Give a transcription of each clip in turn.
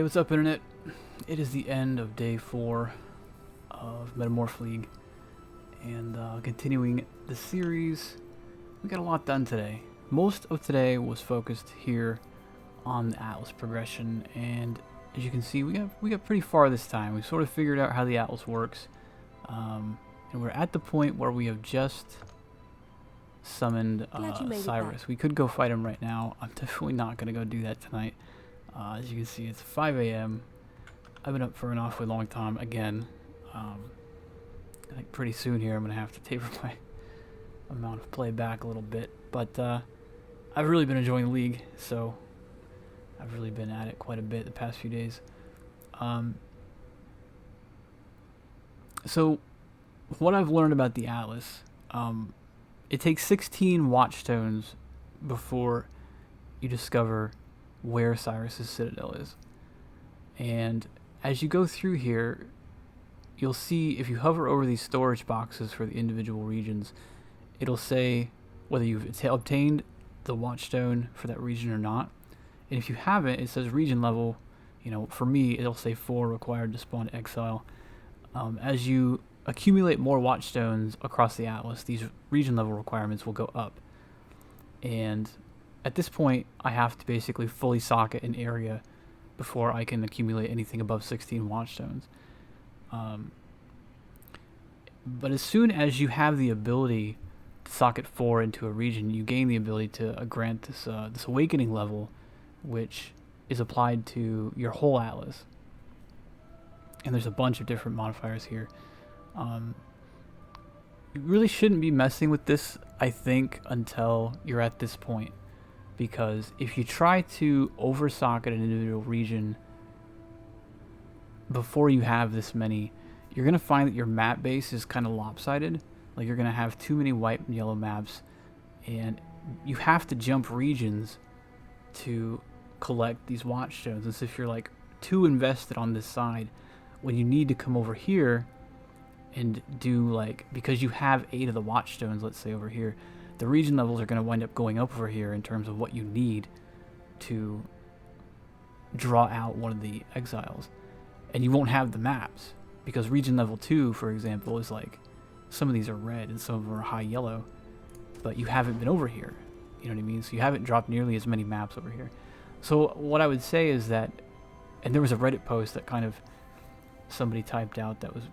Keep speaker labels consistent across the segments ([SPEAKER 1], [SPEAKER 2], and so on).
[SPEAKER 1] Hey, what's up, Internet? It is the end of day 4 of Metamorph League, and continuing the series. We got a lot done today. Most of today was focused here on the Atlas progression, and as you can see, we got pretty far this time. We sort of figured out how the Atlas works, and we're at the point where we have just summoned Sirus. We could go fight him right now. I'm definitely not going to go do that tonight. As you can see, it's 5 a.m. I've been up for an awfully long time again. I think pretty soon here I'm going to have to taper my amount of play back a little bit. But I've really been enjoying the league, so I've really been at it quite a bit the past few days. So what I've learned about the Atlas, it takes 16 Watchstones before you discover where Sirus's citadel is. And as you go through here, you'll see if you hover over these storage boxes for the individual regions, it'll say whether you've obtained the Watchstone for that region or not. And if you haven't, it says region level. You know, for me, it'll say 4 required to spawn exile. As you accumulate more Watchstones across the Atlas, these region level requirements will go up. And at this point, I have to basically fully socket an area before I can accumulate anything above 16 Watchstones. But as soon as you have the ability to socket 4 into a region, you gain the ability to grant this this awakening level, which is applied to your whole Atlas. And there's a bunch of different modifiers here. You really shouldn't be messing with this, I think, until you're at this point. Because if you try to over-socket an individual region before you have this many, you're going to find that your map base is kind of lopsided. Like, you're going to have too many white and yellow maps, and you have to jump regions to collect these Watchstones. And so if you're like too invested on this side, when you need to come over here and do, like, because you have 8 of the Watchstones, let's say over here, the region levels are going to wind up going up over here in terms of what you need to draw out one of the exiles. And you won't have the maps, because region level 2, for example, is like, some of these are red and some of them are high yellow, but you haven't been over here. You know what I mean? So you haven't dropped nearly as many maps over here. So what I would say is that, and there was a Reddit post that kind of somebody typed out that was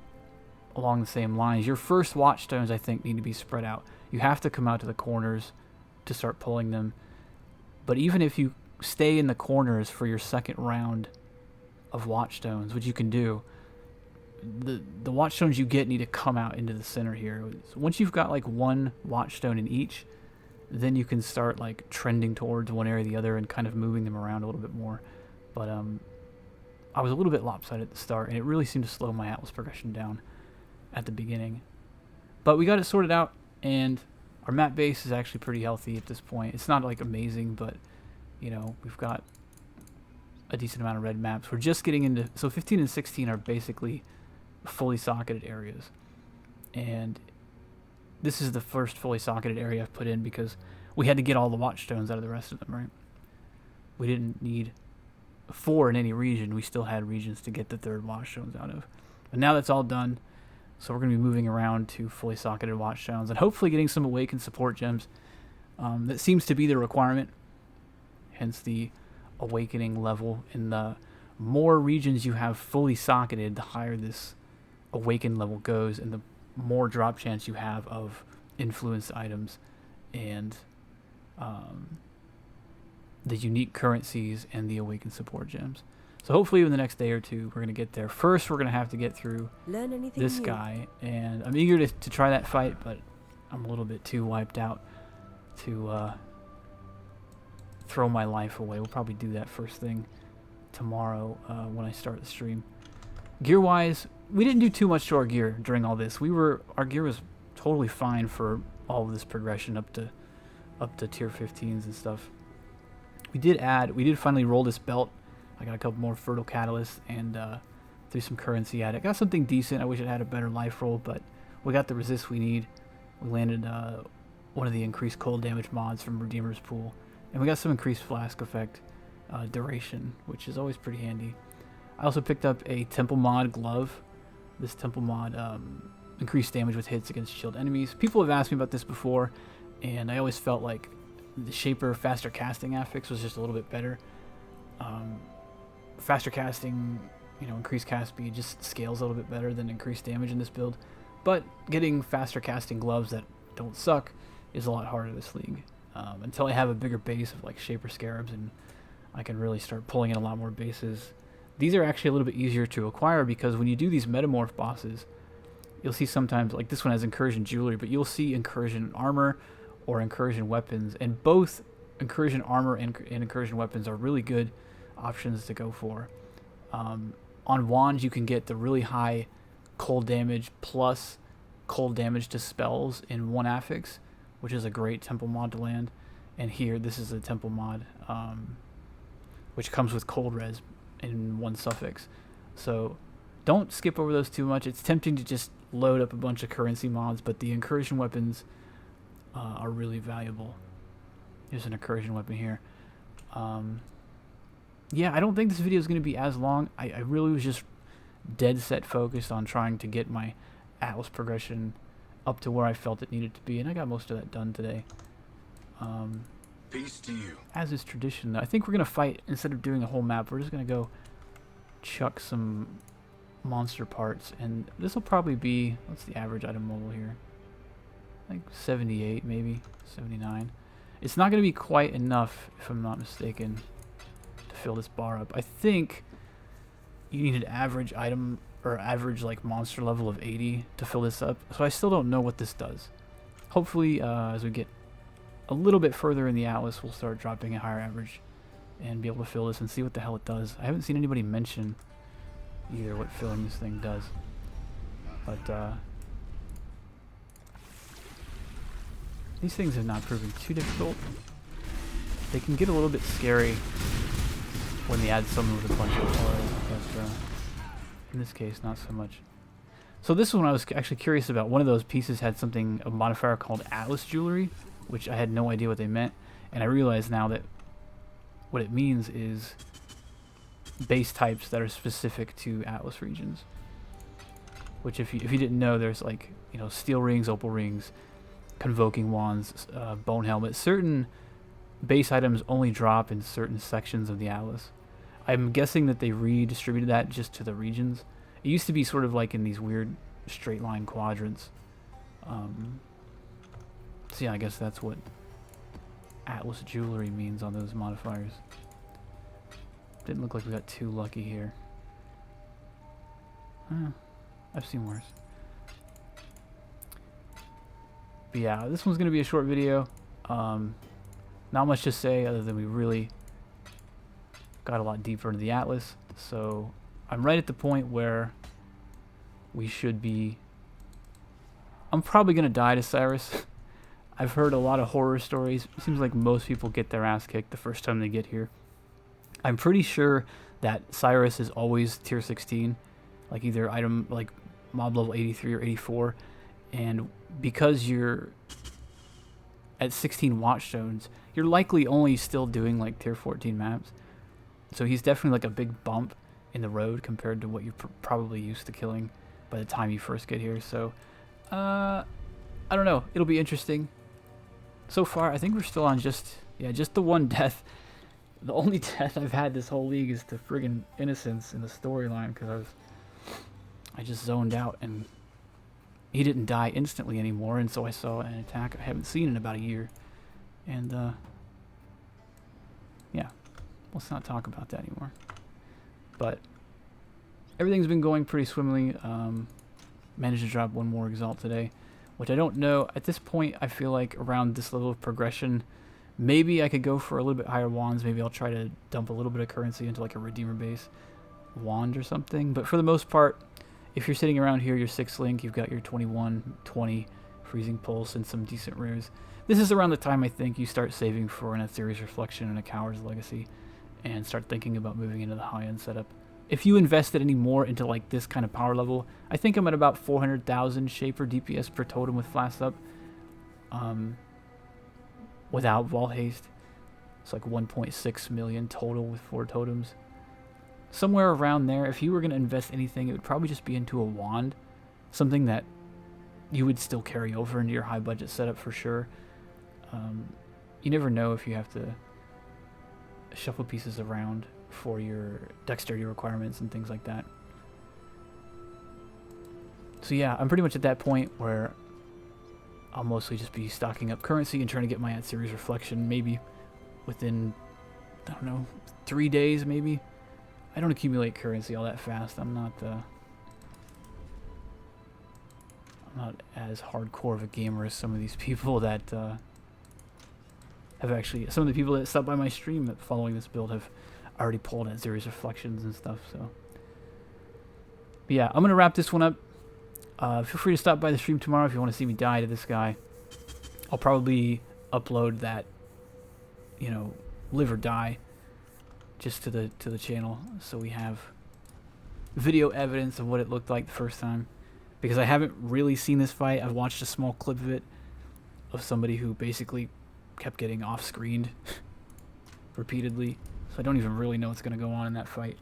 [SPEAKER 1] along the same lines. Your first Watchstones, I think, need to be spread out. You have to come out to the corners to start pulling them. But even if you stay in the corners for your second round of Watchstones, which you can do, the Watchstones you get need to come out into the center here. So once you've got like 1 Watchstone in each, then you can start like trending towards one area or the other and kind of moving them around a little bit more. But I was a little bit lopsided at the start, and it really seemed to slow my Atlas progression down at the beginning. But we got it sorted out, and our map base is actually pretty healthy at this point. It's not like amazing, but you know, we've got a decent amount of red maps. We're just getting into, so 15 and 16 are basically fully socketed areas, and this is the first fully socketed area I've put in because we had to get all the Watchstones out of the rest of them, right? We didn't need 4 in any region. We still had regions to get the 3rd Watchstones out of. But now that's all done, so we're going to be moving around to fully socketed Watchstones and hopefully getting some Awakened support gems. That seems to be the requirement, hence the awakening level. And the more regions you have fully socketed, the higher this awakened level goes, and the more drop chance you have of influenced items and the unique currencies and the awakened support gems. So hopefully in the next day or two we're going to get there. First, we're going to have to get through this guy, and I'm eager to try that fight, but I'm a little bit too wiped out to throw my life away. We'll probably do that first thing tomorrow when I start the stream. Gear-wise, we didn't do too much to our gear during all this. Our gear was totally fine for all of this progression up to tier 15s and stuff. We did finally roll this belt. I got a couple more fertile catalysts and threw some currency at it. Got something decent. I wish it had a better life roll, but we got the resist we need. We landed one of the increased cold damage mods from Redeemer's Pool, and we got some increased flask effect duration, which is always pretty handy. I also picked up a Temple Mod glove. This Temple Mod increased damage with hits against shield enemies. People have asked me about this before, and I always felt like the Shaper faster casting affix was just a little bit better. Faster casting, increased cast speed just scales a little bit better than increased damage in this build. But getting faster casting gloves that don't suck is a lot harder this league. Until I have a bigger base of like Shaper Scarabs and I can really start pulling in a lot more bases. These are actually a little bit easier to acquire because when you do these Metamorph bosses, you'll see sometimes, like this one has Incursion Jewelry, but you'll see Incursion Armor or Incursion Weapons, and both Incursion Armor and Incursion Weapons are really good options to go for. On wands, you can get the really high cold damage plus cold damage to spells in one affix, which is a great temple mod to land. And here, this is a temple mod, which comes with cold res in one suffix. So don't skip over those too much. It's tempting to just load up a bunch of currency mods, but the incursion weapons are really valuable. There's an incursion weapon here. Yeah, I don't think this video is going to be as long. I really was just dead set focused on trying to get my Atlas progression up to where I felt it needed to be, and I got most of that done today.
[SPEAKER 2] Peace to you.
[SPEAKER 1] As is tradition, I think we're going to fight, instead of doing a whole map, we're just going to go chuck some monster parts, and this will probably be, what's the average item level here? Like 78, maybe 79. It's not going to be quite enough, if I'm not mistaken, to fill this bar up. I think you need an average item or average like monster level of 80 to fill this up, so I still don't know what this does. Hopefully as we get a little bit further in the Atlas, we'll start dropping a higher average and be able to fill this and see what the hell it does. I haven't seen anybody mention either what filling this thing does, but these things have not proven too difficult. They can get a little bit scary when they add someone with a bunch of auras, but in this case, not so much. So this one I was actually curious about. One of those pieces had something, a modifier called Atlas Jewelry, which I had no idea what they meant, and I realize now that what it means is base types that are specific to Atlas regions. Which, if you didn't know, there's like, steel rings, opal rings, convoking wands, bone helmets. Certain base items only drop in certain sections of the Atlas. I'm guessing that they redistributed that just to the regions. It used to be sort of like in these weird straight line quadrants. So yeah, I guess that's what Atlas Jewelry means on those modifiers. Didn't look like we got too lucky here. I've seen worse. But yeah, this one's going to be a short video. Not much to say other than we really got a lot deeper into the Atlas. So I'm right at the point where we should be... I'm probably going to die to Sirus. I've heard a lot of horror stories. It seems like most people get their ass kicked the first time they get here. I'm pretty sure that Sirus is always tier 16, like either item like mob level 83 or 84, and because you're at 16 Watchstones, you're likely only still doing like tier 14 maps. So he's definitely like a big bump in the road compared to what you're probably used to killing by the time you first get here. So I don't know, it'll be interesting. So far I think we're still on just the one death. The only death I've had this whole league is to friggin' Innocence in the storyline, because I just zoned out and he didn't die instantly anymore, and so I saw an attack I haven't seen in about a year. And yeah, let's not talk about that anymore. But everything's been going pretty swimmingly. Managed to drop one more Exalt today, which I don't know. At this point, I feel like around this level of progression, maybe I could go for a little bit higher wands. Maybe I'll try to dump a little bit of currency into like a Redeemer base wand or something. But for the most part, if you're sitting around here, your 6 link, you've got your 21, 20 Freezing Pulse and some decent rares. This is around the time I think you start saving for an Aetherius Reflection and a Coward's Legacy and start thinking about moving into the high-end setup. If you invested any more into like this kind of power level, I think I'm at about 400,000 Shaper DPS per totem with Flask up. Without Wall Haste. It's like 1.6 million total with 4 totems. somewhere around there. If you were going to invest anything, it would probably just be into a wand, something that you would still carry over into your high budget setup for sure. You never know if you have to shuffle pieces around for your dexterity requirements and things like that. So yeah, I'm pretty much at that point where I'll mostly just be stocking up currency and trying to get my series reflection maybe within, I don't know, 3 days maybe. I don't accumulate currency all that fast. I'm not as hardcore of a gamer as some of these people that have actually, some of the people that stopped by my stream following this build have already pulled at series reflections and stuff. So but yeah, I'm gonna wrap this one up. Feel free to stop by the stream tomorrow if you want to see me die to this guy. I'll probably upload that, you know, live or die, just to the channel, so we have video evidence of what it looked like the first time. Because I haven't really seen this fight. I've watched a small clip of it, of somebody who basically kept getting off-screened repeatedly. So I don't even really know what's going to go on in that fight.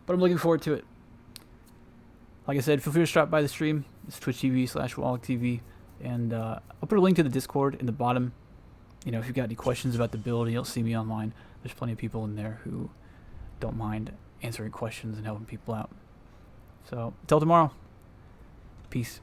[SPEAKER 1] But I'm looking forward to it. Like I said, feel free to stop by the stream. It's twitch.tv/WallachTV. And I'll put a link to the Discord in the bottom. You know, if you've got any questions about the build and you'll see me online, there's plenty of people in there who don't mind answering questions and helping people out. So, until tomorrow. Peace.